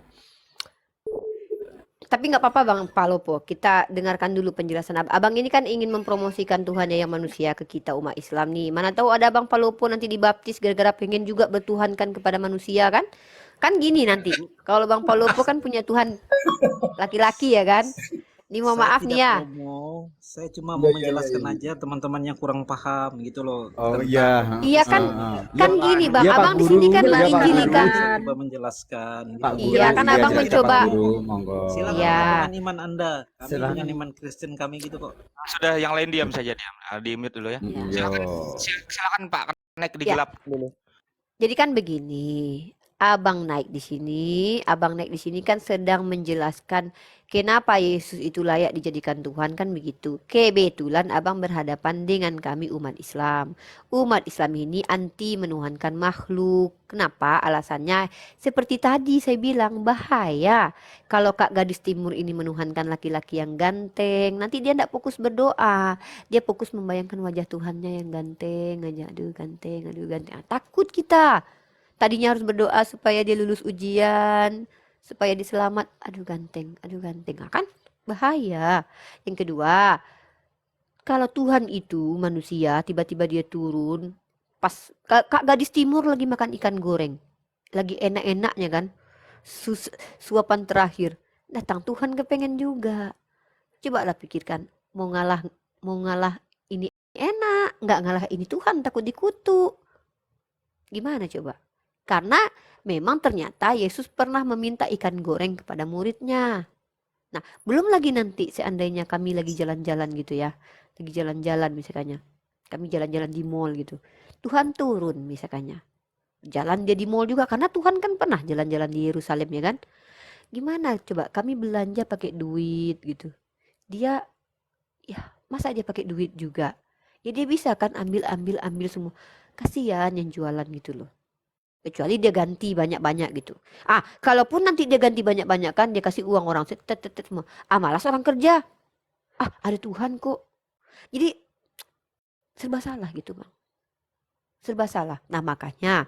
Tapi nggak apa-apa Bang Palopo, kita dengarkan dulu penjelasan Abang ini kan ingin mempromosikan Tuhan yang manusia ke kita umat Islam nih. Mana tahu ada Bang Palopo nanti dibaptis gara-gara pengen juga bertuhankan kepada manusia kan? Kan gini nanti, kalau Bang Palopo kan punya Tuhan laki-laki ya kan? Ini mau Saya maaf tidak nih ya. promo, saya cuma mau menjelaskan aja teman-teman yang kurang paham gitu loh. Oh tentang- iya. Iya kan, kan Iya, gini Bang, Iya, Pak Abang di Guru. sini kan Iya, Pak menginjilikan. Guru. Saya coba menjelaskan. Pak gitu. Guru. Iya, kan Abang cerita, mencoba. Pak Guru, monggo. Silakan Iya. dengan iman Anda. Kami Silakan. dengan iman Kristen kami gitu kok. Sudah yang lain diam saja diam. Di mute dulu ya. Yo. Silakan Pak, naik di Ya. gelap dulu. Jadi kan begini, Abang naik di sini kan sedang menjelaskan kenapa Yesus itu layak dijadikan Tuhan kan begitu. Kebetulan Abang berhadapan dengan kami umat Islam. Umat Islam ini anti menuhankan makhluk. Kenapa? Alasannya seperti tadi saya bilang bahaya. Kalau Kak gadis timur ini menuhankan laki-laki yang ganteng, nanti dia tidak fokus berdoa. Dia fokus membayangkan wajah Tuhannya yang ganteng aja. Aduh ganteng, aduh ganteng. Takut kita. Tadinya harus berdoa supaya dia lulus ujian, supaya dia selamat. Aduh ganteng. Nah, kan bahaya. Yang kedua, kalau Tuhan itu manusia, tiba-tiba dia turun, pas Kak gadis timur lagi makan ikan goreng. Lagi enak-enaknya kan. Suapan terakhir. Datang Tuhan kepengen juga. Coba lah pikirkan, mau ngalah ini enak, nggak ngalah ini Tuhan takut dikutuk. Gimana coba? Karena memang ternyata Yesus pernah meminta ikan goreng kepada muridnya. Nah, belum lagi nanti seandainya kami lagi jalan-jalan gitu ya. Lagi jalan-jalan misalnya. Kami jalan-jalan di mall gitu. Tuhan turun misalnya. Jalan dia di mall juga karena Tuhan kan pernah jalan-jalan di Yerusalem ya kan. Gimana coba kami belanja pakai duit gitu. Dia ya masa dia pakai duit juga. Ya dia bisa kan ambil semua. Kasihan yang jualan gitu loh. Kecuali dia ganti banyak-banyak gitu. Kalaupun nanti dia ganti banyak-banyak kan dia kasih uang orang semua. Malas orang kerja. Ada Tuhan kok. Jadi serba salah gitu Bang. Serba salah. Nah makanya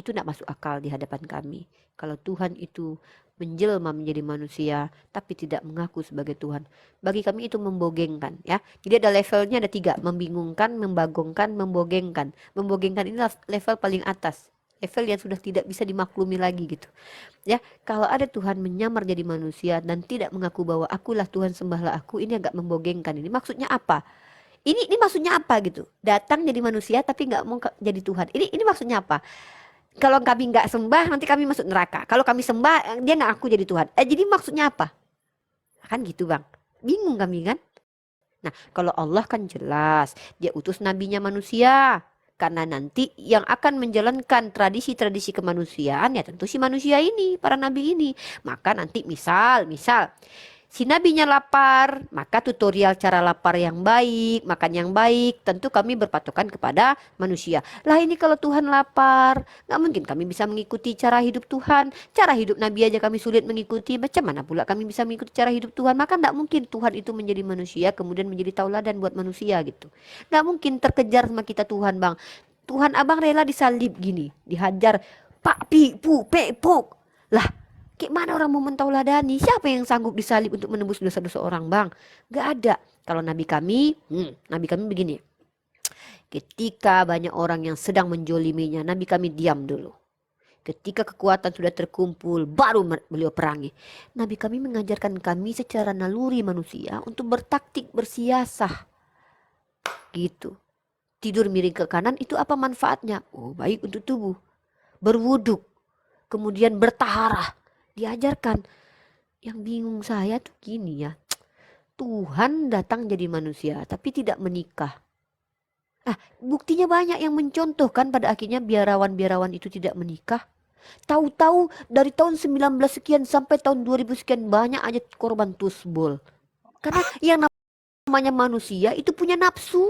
itu tidak masuk akal di hadapan kami. Kalau Tuhan itu menjelma menjadi manusia tapi tidak mengaku sebagai Tuhan. Bagi kami itu membogengkan ya. Jadi ada levelnya ada 3. Membingungkan, membagongkan, membogengkan. Membogengkan ini level paling atas. Level yang sudah tidak bisa dimaklumi lagi gitu. Ya, kalau ada Tuhan menyamar jadi manusia dan tidak mengaku bahwa akulah Tuhan sembahlah aku, ini agak membogengkan. Ini maksudnya apa? Ini maksudnya apa gitu? Datang jadi manusia tapi nggak mau jadi Tuhan. Ini maksudnya apa? Kalau kami nggak sembah nanti kami masuk neraka. Kalau kami sembah dia nggak aku jadi Tuhan. Jadi maksudnya apa? Kan gitu Bang. Bingung kami kan? Nah, kalau Allah kan jelas, dia utus nabinya manusia. Karena nanti yang akan menjalankan tradisi-tradisi kemanusiaan ya tentu si manusia ini, para nabi ini. Maka nanti misal si nabinya lapar, maka tutorial cara lapar yang baik, makan yang baik, tentu kami berpatokan kepada manusia. Lah ini kalau Tuhan lapar, nggak mungkin kami bisa mengikuti cara hidup Tuhan. Cara hidup Nabi aja kami sulit mengikuti, macam mana pula kami bisa mengikuti cara hidup Tuhan? Maka nggak mungkin Tuhan itu menjadi manusia, kemudian menjadi tauladan buat manusia gitu. Nggak mungkin terkejar sama kita Tuhan, Bang. Tuhan abang rela disalib gini, dihajar, pak, pi, pu, pe, puk. Lah, kayak mana orang mau mentauladani? Siapa yang sanggup disalib untuk menembus dosa-dosa orang, Bang? Gak ada. Kalau nabi kami begini. Ketika banyak orang yang sedang menjoliminya, nabi kami diam dulu. Ketika kekuatan sudah terkumpul, baru beliau perangi. Nabi kami mengajarkan kami secara naluri manusia untuk bertaktik, bersiasah. Gitu. Tidur miring ke kanan itu apa manfaatnya? Oh, baik untuk tubuh. Berwuduk. Kemudian bertaharah. Diajarkan. Yang bingung saya tuh gini ya. Tuhan datang jadi manusia tapi tidak menikah. Buktinya banyak yang mencontohkan pada akhirnya biarawan-biarawan itu tidak menikah. Tahu-tahu dari tahun 19 sekian sampai tahun 2000 sekian banyak aja korban tusbol. Karena yang namanya manusia itu punya nafsu.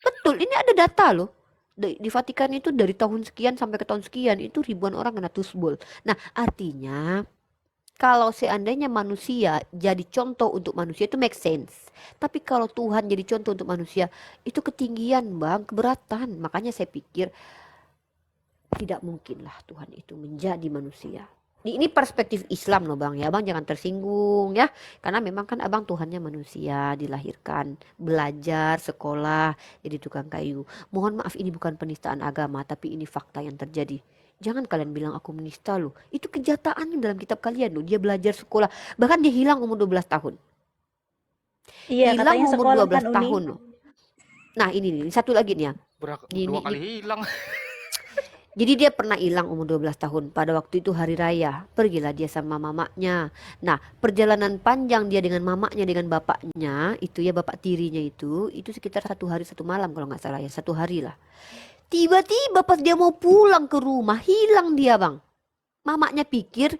Betul, ini ada data loh. Di Vatikan itu dari tahun sekian sampai ke tahun sekian itu ribuan orang kena tusbol. Nah, artinya kalau seandainya manusia jadi contoh untuk manusia itu make sense. Tapi kalau Tuhan jadi contoh untuk manusia itu ketinggian, Bang, keberatan. Makanya saya pikir tidak mungkinlah Tuhan itu menjadi manusia. Ini perspektif Islam loh, Bang ya. Bang jangan tersinggung ya. Karena memang kan abang Tuhannya manusia, dilahirkan, belajar, sekolah, jadi tukang kayu. Mohon maaf ini bukan penistaan agama, tapi ini fakta yang terjadi. Jangan kalian bilang aku menista loh. Itu kenyataan dalam kitab kalian loh. Dia belajar sekolah. Bahkan dia hilang umur 12 tahun. Iya, Hilang katanya umur sekolah 12 kan, Uni. tahun loh. Nah ini satu lagi nih ya. Dua kali hilang. Jadi dia pernah hilang umur 12 tahun. Pada waktu itu hari raya. Pergilah dia sama mamanya. Nah, perjalanan panjang dia dengan mamanya, dengan bapaknya. Itu ya bapak tirinya itu sekitar 1 hari 1 malam kalau nggak salah ya. 1 hari lah. Tiba-tiba pas dia mau pulang ke rumah, hilang dia, Bang. Mamanya pikir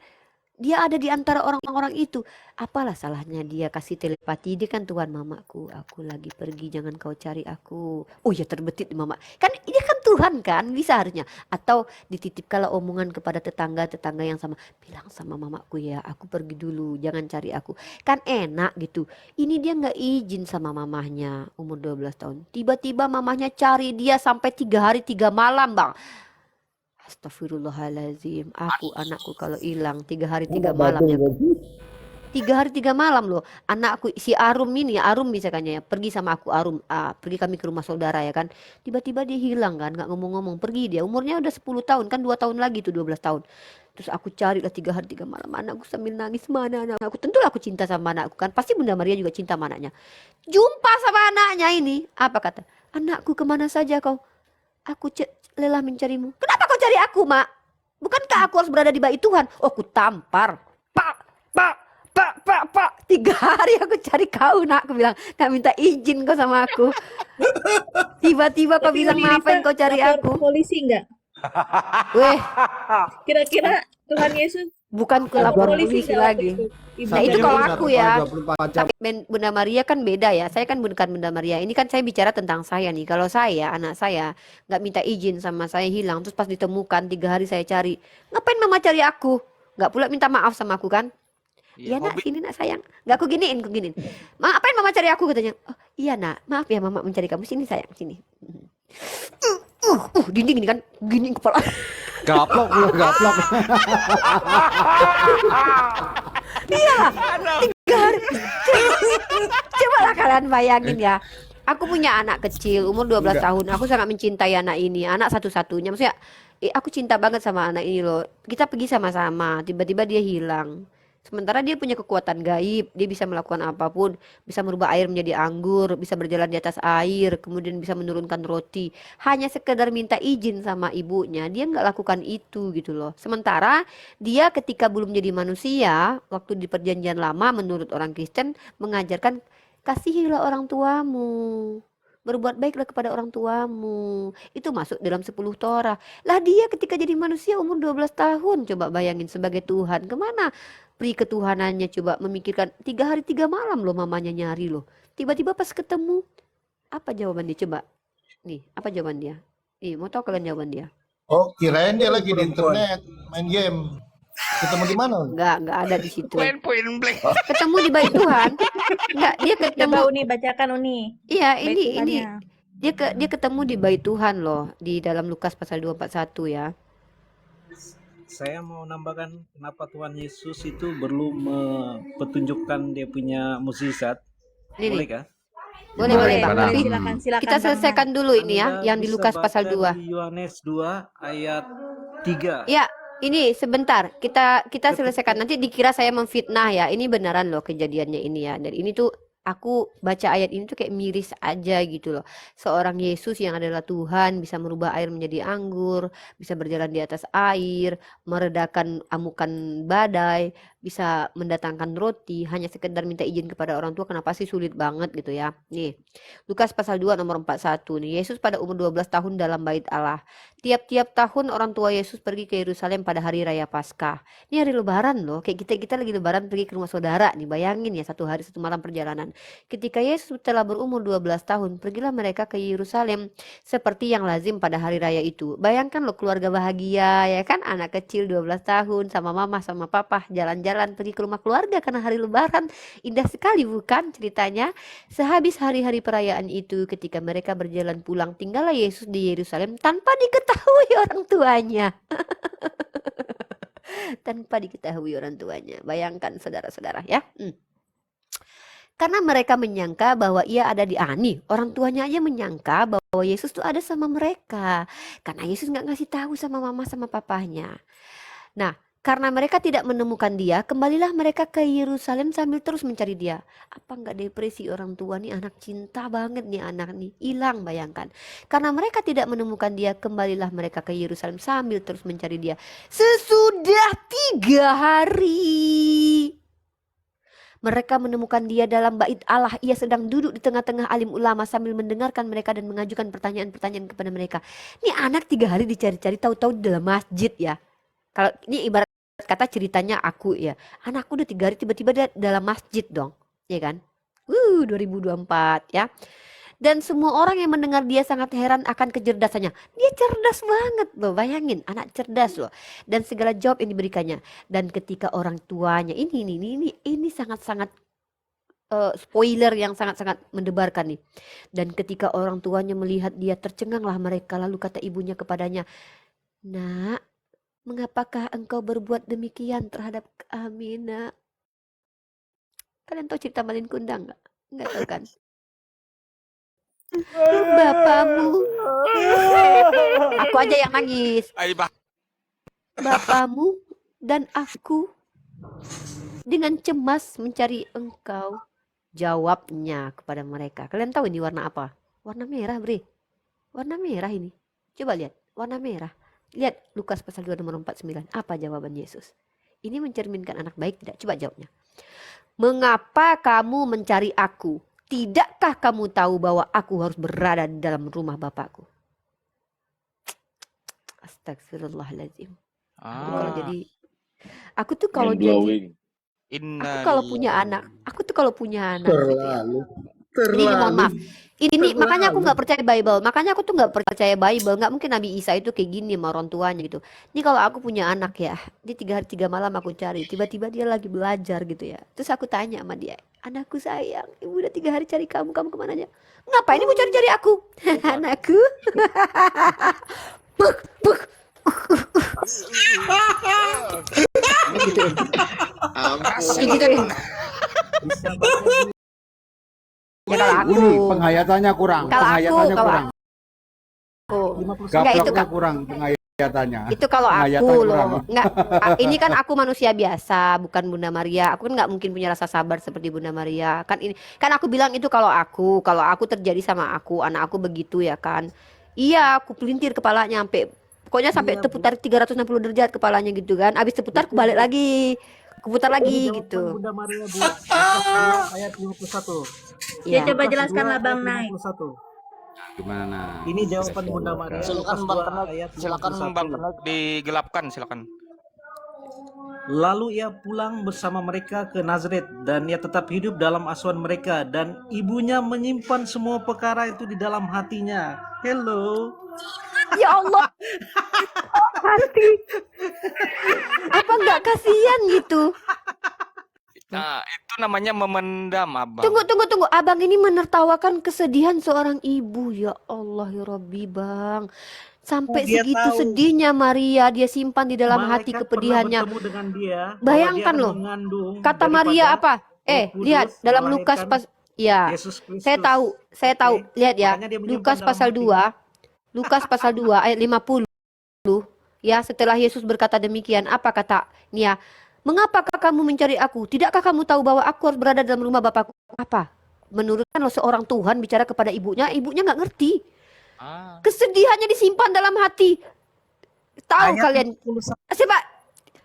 dia ada di antara orang-orang itu. Apalah salahnya dia kasih telepati. Dia kan Tuhan mamaku. Aku lagi pergi, jangan kau cari aku. Oh ya terbetit di mama. Kan ini kan Tuhan kan, bisa harusnya. Atau dititipkanlah omongan kepada tetangga-tetangga yang sama. Bilang sama mamaku ya, aku pergi dulu, jangan cari aku. Kan enak gitu. Ini dia gak izin sama mamahnya umur 12 tahun. Tiba-tiba mamahnya cari dia sampai 3 hari 3 malam, Bang. Astagfirullahaladzim. Anakku kalau hilang 3 hari 3 malam ya. 3 hari 3 malam loh. Anakku si Arum ini, Arum misalkannya ya, pergi sama aku Arum, pergi kami ke rumah saudara ya kan. Tiba-tiba dia hilang kan, nggak ngomong-ngomong, pergi dia. Umurnya udah 10 tahun kan, 2 tahun lagi tuh 12 tahun. Terus aku cari lah 3 hari 3 malam anakku sambil nangis, mana anakku. Tentulah aku cinta sama anakku kan. Pasti Bunda Maria juga cinta sama anaknya. Jumpa sama anaknya ini, apa kata? Anakku kemana saja kau? Aku lelah mencarimu. Kenapa kau cari aku, Mak? Bukankah aku harus berada di bait Tuhan? Oh, aku tampar. Pak. 3 hari aku cari kau, Nak. Aku bilang, gak minta izin kau sama aku. Tiba-tiba kau bilang, ngapain kau cari aku? Polisi enggak? Weh, Kira-kira Tuhan Yesus bukan ke lapor polisi nggak waktu lagi. itu? Nah itu kalau aku ya. 24 jam. Tapi Bunda Maria kan beda ya. Saya kan bukan Bunda Maria. Ini kan saya bicara tentang saya nih. Kalau saya, anak saya nggak minta izin sama saya hilang. Terus pas ditemukan 3 hari saya cari. Ngapain mama cari aku? Nggak pula minta maaf sama aku kan? Iya nak, sini nak sayang. Nggak aku giniin. Ngapain mama cari aku katanya? Oh iya nak, maaf ya mama mencari kamu. Sini sayang, sini. Dinding ini kan gini kepala. Gaplok. Iya, 3 hari. Coba lah kalian bayangin ya. Aku punya anak kecil umur 12 tahun. Aku sangat mencintai anak ini, anak satu-satunya. Maksudnya aku cinta banget sama anak ini loh. Kita pergi sama-sama, tiba-tiba dia hilang. Sementara dia punya kekuatan gaib, dia bisa melakukan apapun, bisa merubah air menjadi anggur, bisa berjalan di atas air, kemudian bisa menurunkan roti. Hanya sekedar minta izin sama ibunya, dia nggak lakukan itu gitu loh. Sementara dia ketika belum jadi manusia, waktu di perjanjian lama menurut orang Kristen mengajarkan kasihilah orang tuamu. Berbuat baiklah kepada orang tuamu. Itu masuk dalam 10 Torah. Lah dia ketika jadi manusia umur 12 tahun. Coba bayangin sebagai Tuhan. Kemana pri ketuhanannya, coba memikirkan 3 hari 3 malam loh mamanya nyari loh. Tiba-tiba pas ketemu. Apa jawaban dia coba? Nih, apa jawaban dia? Nih, mau tahu kalian jawaban dia? Oh, kirain dia lagi di internet main game. Ketemu di mana? Enggak ada di situ. Point blank. Ketemu di bait Tuhan. Enggak, dia ketemu. Coba Uni bacakan Uni. Iya, Bait ini Tuhannya. dia ketemu di bait Tuhan loh, di dalam Lukas pasal 241 ya. Saya mau nambahkan kenapa Tuhan Yesus itu perlu mempertunjukkan dia punya mukjizat. Nih, Boleh nih. kah? Boleh Bang. Boleh, Tapi silakan kita Bang. selesaikan dulu ini ya, Anda yang di bisa Lukas pasal baca 2. di Yohanes 2 ayat 3. Ya, ini sebentar. Kita selesaikan. Nanti dikira saya memfitnah ya. Ini beneran loh kejadiannya ini ya. Dan ini tuh aku baca ayat ini tuh kayak miris aja gitu loh. Seorang Yesus yang adalah Tuhan bisa merubah air menjadi anggur, bisa berjalan di atas air, meredakan amukan badai, bisa mendatangkan roti, hanya sekedar minta izin kepada orang tua. Kenapa sih sulit banget gitu ya. Nih, Lukas pasal 2 nomor 41 nih. Yesus pada umur 12 tahun dalam bait Allah. Tiap-tiap tahun orang tua Yesus pergi ke Yerusalem pada hari raya Paskah. Ini hari lebaran loh. Kayak kita lagi lebaran pergi ke rumah saudara nih. Bayangin ya, 1 hari 1 malam perjalanan. Ketika Yesus telah berumur 12 tahun, pergilah mereka ke Yerusalem seperti yang lazim pada hari raya itu. Bayangkan loh keluarga bahagia ya kan, anak kecil 12 tahun sama mama sama papa jalan-jalan pergi ke rumah keluarga karena hari lebaran. Indah sekali bukan ceritanya? Sehabis hari-hari perayaan itu, ketika mereka berjalan pulang, tinggallah Yesus di Yerusalem tanpa diketahui orang tuanya. Tanpa diketahui orang tuanya. Bayangkan saudara-saudara ya. Karena mereka menyangka bahwa ia ada di Ani. Orang tuanya aja menyangka bahwa Yesus tuh ada sama mereka. Karena Yesus nggak ngasih tahu sama mama sama papahnya. Nah, karena mereka tidak menemukan dia, kembalilah mereka ke Yerusalem sambil terus mencari dia. Apa nggak depresi orang tua nih, anak cinta banget nih anak nih. Hilang, bayangkan. Karena mereka tidak menemukan dia, kembalilah mereka ke Yerusalem sambil terus mencari dia. Sesudah 3 hari. Mereka menemukan dia dalam bait Allah. Ia sedang duduk di tengah-tengah alim ulama sambil mendengarkan mereka dan mengajukan pertanyaan-pertanyaan kepada mereka. Ini anak 3 hari dicari-cari, tahu-tahu di dalam masjid ya. Kalau ini ibarat kata ceritanya aku ya. Anakku udah 3 hari tiba-tiba dia dalam masjid dong. Ya kan? 2024 ya. Dan semua orang yang mendengar dia sangat heran akan kecerdasannya. Dia cerdas banget loh, bayangin anak cerdas loh. Dan segala jawab yang diberikannya. Dan ketika orang tuanya ini sangat-sangat spoiler yang sangat-sangat mendebarkan nih. Dan ketika orang tuanya melihat dia, tercenganglah mereka. Lalu kata ibunya kepadanya, "Nak, mengapakah engkau berbuat demikian terhadap kami, Nak?" Kalian tahu cerita Malin Kundang nggak? Nggak tahu kan? Bapamu, aku aja yang nangis. Bapamu dan aku dengan cemas mencari engkau. Jawabnya kepada mereka. Kalian tahu ini warna apa? Warna merah, Bre. Warna merah ini. Coba lihat, warna merah. Lihat Lukas pasal 2 nomor 49. Apa jawaban Yesus? Ini mencerminkan anak baik tidak? Coba jawabnya. Mengapa kamu mencari aku? Tidakkah kamu tahu bahwa aku harus berada di dalam rumah Bapakku? Astagfirullahaladzim. Aku tuh kalau jadi, aku tuh kalau punya anak, Ini mohon maaf. Ini makanya aku nggak percaya Bible. Makanya aku tuh nggak percaya Bible. Nggak mungkin Nabi Isa itu kayak gini sama orang tuanya gitu. Ini kalau aku punya anak ya, dia 3 hari 3 malam aku cari. Tiba-tiba dia lagi belajar gitu ya. Terus aku tanya sama dia, "Anakku sayang, ibu udah 3 hari cari kamu kemana aja?" "Ngapain ibu cari-cari aku?" "Anakku." Buk, buk. Gitu ya. Ya kalau aku Penghayatannya kurang. Kalau Penghayatannya aku kurang. Enggak, itu kurang penghayatannya. Itu kalau aku loh. Enggak, ini kan aku manusia biasa, bukan Bunda Maria. Aku kan nggak mungkin punya rasa sabar seperti Bunda Maria. Kan ini kan aku bilang itu kalau aku terjadi sama aku, anak aku begitu ya kan. Iya, aku pelintir kepalanya pokoknya sampai terputar 360 derajat kepalanya gitu kan. Abis terputar aku balik lagi. Keputar lagi gitu. Bunda Maria 2 ayat 51. Ya, coba jelaskanlah Bang Naik. Gimana nah? Ini jawaban Bunda Maria. Silakan Lukas Bang 2 Kenneth, ayat silakan 51. Bang Kenneth digelapkan, silakan. Lalu ia pulang bersama mereka ke Nazaret dan ia tetap hidup dalam asuhan mereka dan ibunya menyimpan semua perkara itu di dalam hatinya. Hello. Ya Allah, hati. Apa nggak kasihan gitu? Nah, itu namanya memendam, Abang. Tunggu. Abang ini menertawakan kesedihan seorang ibu. Ya Allah, ya Rabbi, Bang. Sampai Dia segitu tahu sedihnya Maria, dia simpan di dalam hati malaikat pernah kepedihannya. bertemu dengan dia bahwa dia Bayangkan akan loh, mengandung kata daripada Maria apa? Roh Lihat Kudus dalam Lukas melahirkan ya, Yesus Kristus. saya tahu. Oke. Lihat ya, Makanya dia menyimpan Lukas dalam pasal hatinya. 2, Lukas pasal 2 ayat 50. Ya, setelah Yesus berkata demikian, apa kata Nia? Mengapakah kamu mencari aku? Tidakkah kamu tahu bahwa aku harus berada dalam rumah Bapakku? Apa? Menurutkan lo seorang Tuhan bicara kepada ibunya nggak ngerti. Kesedihannya disimpan dalam hati. Tahu Ayat kalian? 51. Coba,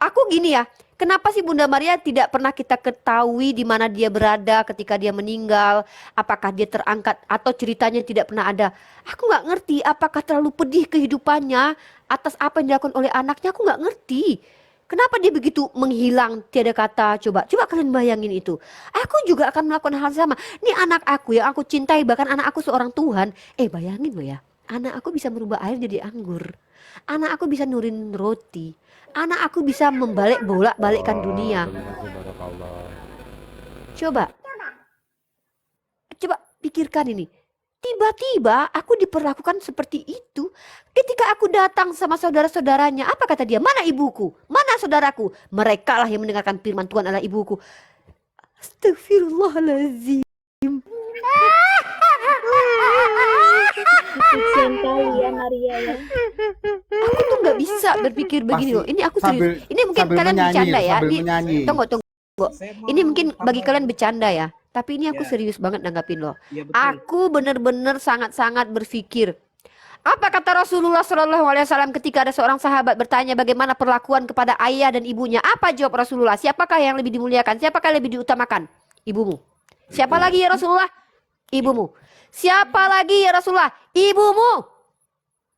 aku gini ya. Kenapa sih Bunda Maria tidak pernah kita ketahui di mana dia berada ketika dia meninggal? Apakah dia terangkat atau ceritanya tidak pernah ada? Aku nggak ngerti. Apakah terlalu pedih kehidupannya atas apa yang dilakukan oleh anaknya? Aku nggak ngerti. Kenapa dia begitu menghilang tiada kata? Coba kalian bayangin itu. Aku juga akan melakukan hal sama. Ini anak aku yang aku cintai, bahkan anak aku seorang Tuhan. Bayangin lo ya. Anak aku bisa merubah air jadi anggur. Anak aku bisa nurin roti. Anak aku bisa bolak-balikkan dunia. Coba pikirkan ini. Tiba-tiba aku diperlakukan seperti itu. Ketika aku datang sama saudara-saudaranya, apa kata dia? Mana ibuku? Mana saudaraku? Mereka lah yang mendengarkan firman Tuhan adalah ibuku. Astagfirullahaladzim. Kasihan kali ya Maria ya. Aku tuh nggak bisa berpikir begini loh. Ini aku serius. Ini mungkin sambil kalian menyanyi, bercanda ya. sambil menyanyi. Tunggu. Saya mau Ini mungkin bagi tambah- kalian bercanda ya. Tapi ini aku Ya. serius banget nanggapin loh. Ya, betul. Aku bener-bener sangat-sangat berpikir. Apa kata Rasulullah SAW ketika ada seorang sahabat bertanya bagaimana perlakuan kepada ayah dan ibunya? Apa jawab Rasulullah? Siapakah yang lebih dimuliakan? Siapakah yang lebih diutamakan? Ibumu. Siapa lagi ya Rasulullah? Ibumu. Siapa lagi ya Rasulullah? Ibumu.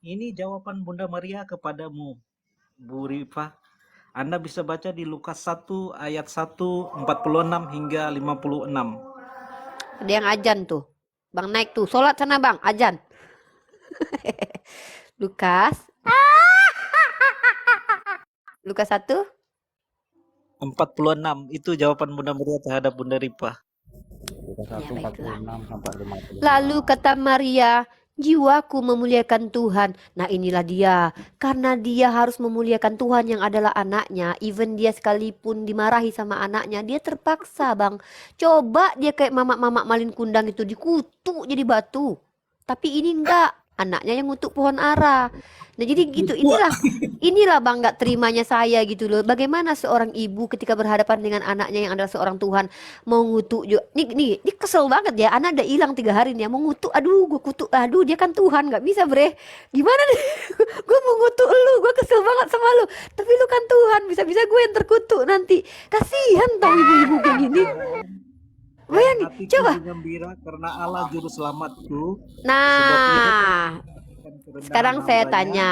Ini jawaban Bunda Maria kepadamu, Bu Rifa. Anda bisa baca di Lukas 1 ayat 1, 46 hingga 56. Ada yang ajan tuh. Bang naik tuh. Sholat sana bang. Ajan. Lukas. Lukas 1. 46 itu jawaban Bunda Maria terhadap Bunda Rifa. Lukas 1, 46 sampai 55. Lalu kata Maria, jiwaku memuliakan Tuhan. Nah inilah dia. Karena dia harus memuliakan Tuhan yang adalah anaknya. Even dia sekalipun dimarahi sama anaknya, dia terpaksa bang. Coba dia kayak mamak-mamak malin kundang itu dikutuk jadi batu. Tapi ini enggak. Anaknya yang ngutuk pohon ara. Nah jadi gitu. Inilah bang nggak terimanya saya gitu loh. Bagaimana seorang ibu ketika berhadapan dengan anaknya yang adalah seorang Tuhan mau ngutuk juga. Nih kesel banget ya. Anak udah hilang 3 hari nih. Mau ngutuk. Aduh gue kutuk. Aduh dia kan Tuhan nggak bisa bre. Gimana nih? Gue mau ngutuk lu. Gue kesel banget sama lu. Tapi lu kan Tuhan. Bisa-bisa gue yang terkutuk nanti. Kasihan tau ibu-ibu kayak gini. Bayangin. Hatiku Coba. bergembira karena Allah juru selamatku. Nah. Kerendahan Sekarang saya hambanya. tanya,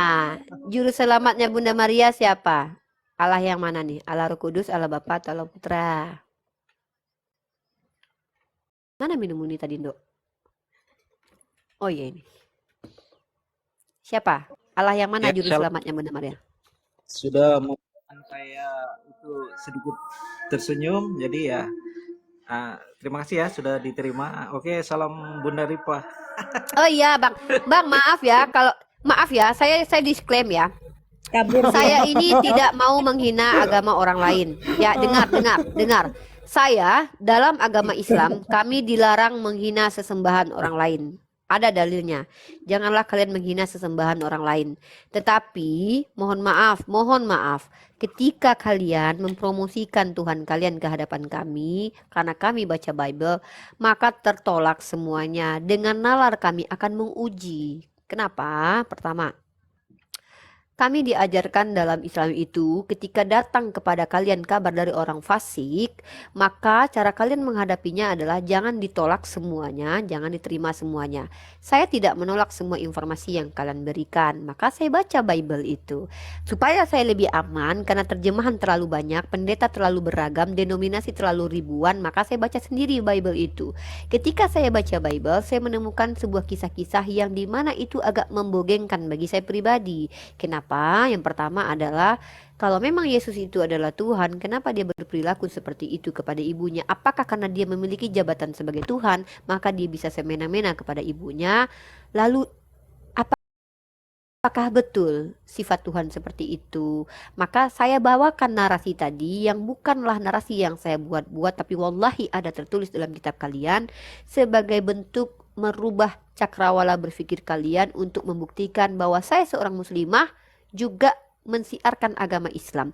juru selamatnya Bunda Maria siapa? Allah yang mana nih? Allah Roh Kudus, Allah Bapa, atau Allah Putra? Mana minum ini tadi, Ndok? Oh iya ini. Siapa? Allah yang mana Ya, juru siapa? selamatnya Bunda Maria? Sudah membuat saya itu sedikit tersenyum, jadi ya terima kasih ya sudah diterima. Oke, salam Bunda Rifa. Oh iya, Bang. Bang, maaf ya, saya disclaim ya. Kabur. Saya ini tidak mau menghina agama orang lain. Ya, dengar. Saya dalam agama Islam, kami dilarang menghina sesembahan orang lain. Ada dalilnya. Janganlah kalian menghina sesembahan orang lain. Tetapi mohon maaf, ketika kalian mempromosikan Tuhan kalian ke hadapan kami, karena kami baca Bible, maka tertolak semuanya. Dengan nalar kami akan menguji. Kenapa? Pertama, Kami diajarkan dalam Islam itu ketika datang kepada kalian kabar dari orang fasik, maka cara kalian menghadapinya adalah jangan ditolak semuanya, jangan diterima semuanya. Saya tidak menolak semua informasi yang kalian berikan, maka saya baca Bible itu. Supaya saya lebih aman karena terjemahan terlalu banyak, pendeta terlalu beragam, denominasi terlalu ribuan, maka saya baca sendiri Bible itu. Ketika saya baca Bible, saya menemukan sebuah kisah-kisah yang dimana itu agak membogengkan bagi saya pribadi. Kenapa? Yang pertama adalah kalau memang Yesus itu adalah Tuhan, kenapa dia berperilaku seperti itu kepada ibunya? Apakah karena dia memiliki jabatan sebagai Tuhan, maka dia bisa semena-mena kepada ibunya? Lalu apakah betul sifat Tuhan seperti itu? Maka saya bawakan narasi tadi yang bukanlah narasi yang saya buat-buat, tapi wallahi ada tertulis dalam kitab kalian sebagai bentuk merubah cakrawala berpikir kalian untuk membuktikan bahwa saya seorang muslimah juga mensiarkan agama Islam.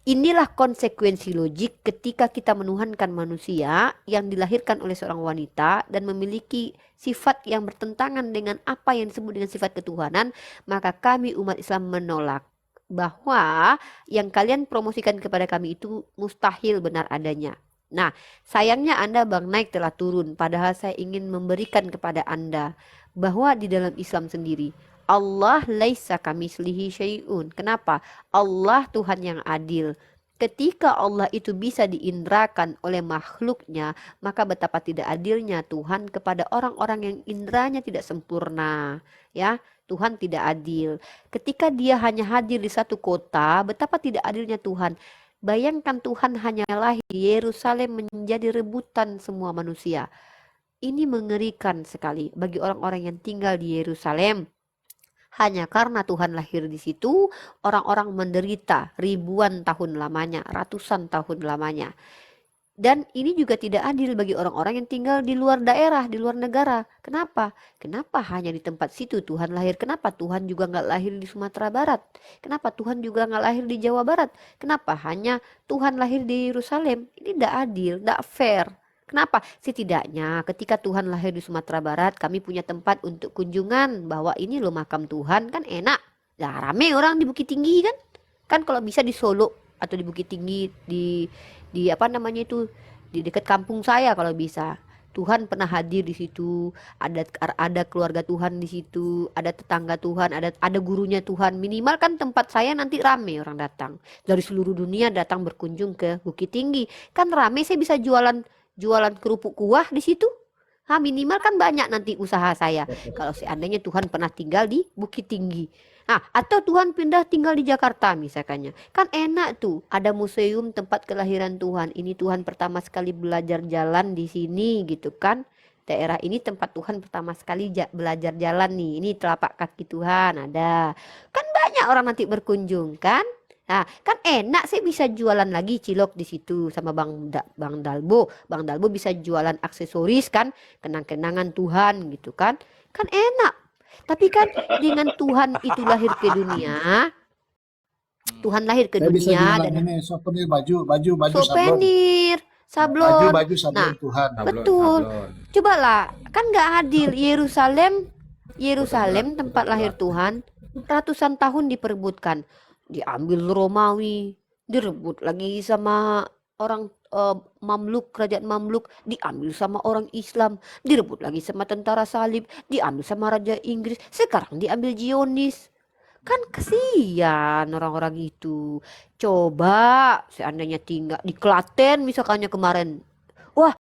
Inilah konsekuensi logik ketika kita menuhankan manusia yang dilahirkan oleh seorang wanita dan memiliki sifat yang bertentangan dengan apa yang disebut dengan sifat ketuhanan, maka kami umat Islam menolak bahwa yang kalian promosikan kepada kami itu mustahil benar adanya. Nah, sayangnya Anda Bang Naik telah turun, padahal saya ingin memberikan kepada Anda bahwa di dalam Islam sendiri Allah laisa kamislihi syai'un. Kenapa? Allah Tuhan yang adil. Ketika Allah itu bisa diindrakan oleh makhluknya, maka betapa tidak adilnya Tuhan kepada orang-orang yang indranya tidak sempurna. Ya, Tuhan tidak adil. Ketika dia hanya hadir di satu kota, betapa tidak adilnya Tuhan. Bayangkan Tuhan hanya lahir di Yerusalem menjadi rebutan semua manusia. Ini mengerikan sekali bagi orang-orang yang tinggal di Yerusalem. Hanya karena Tuhan lahir di situ, orang-orang menderita ribuan tahun lamanya, ratusan tahun lamanya. Dan ini juga tidak adil bagi orang-orang yang tinggal di luar daerah, di luar negara. Kenapa? Kenapa hanya di tempat situ Tuhan lahir? Kenapa Tuhan juga nggak lahir di Sumatera Barat? Kenapa Tuhan juga nggak lahir di Jawa Barat? Kenapa hanya Tuhan lahir di Yerusalem? Ini tidak adil, tidak fair. Kenapa? Setidaknya ketika Tuhan lahir di Sumatera Barat, kami punya tempat untuk kunjungan bahwa ini loh makam Tuhan, kan enak. Nah, rame orang di Bukit Tinggi kan? Kan kalau bisa di Solo atau di Bukit Tinggi di apa namanya itu di dekat kampung saya kalau bisa. Tuhan pernah hadir di situ, ada keluarga Tuhan di situ, ada tetangga Tuhan, ada gurunya Tuhan. Minimal kan tempat saya nanti rame orang datang. Dari seluruh dunia datang berkunjung ke Bukit Tinggi. Kan rame, saya bisa jualan kerupuk kuah di situ. Minimal kan banyak nanti usaha saya. Kalau seandainya Tuhan pernah tinggal di Bukit Tinggi. Atau Tuhan pindah tinggal di Jakarta misalkannya. Kan enak tuh, ada museum tempat kelahiran Tuhan. Ini Tuhan pertama sekali belajar jalan di sini gitu kan. Daerah ini tempat Tuhan pertama sekali belajar jalan nih. Ini telapak kaki Tuhan ada. Kan banyak orang nanti berkunjung kan. Nah, kan enak, saya bisa jualan lagi cilok di situ sama Bang Dalbo. Bang Dalbo bisa jualan aksesoris kan, kenang-kenangan Tuhan gitu kan. Kan enak. Tapi kan dengan Tuhan itu lahir ke dunia, Tuhan lahir ke Saya bisa dunia jualan dan ini souvenir baju sablon. souvenir, sablon. Baju sablon Nah, Tuhan. betul. Cobalah, kan nggak adil. Yerusalem tempat lahir Tuhan, ratusan tahun diperebutkan. Diambil Romawi, direbut lagi sama orang Mamluk, kerajaan Mamluk, diambil sama orang Islam, direbut lagi sama tentara salib, diambil sama raja Inggris, sekarang diambil Zionis. Kan kesian orang-orang itu. Coba seandainya tinggal di Klaten misalkannya kemarin, wah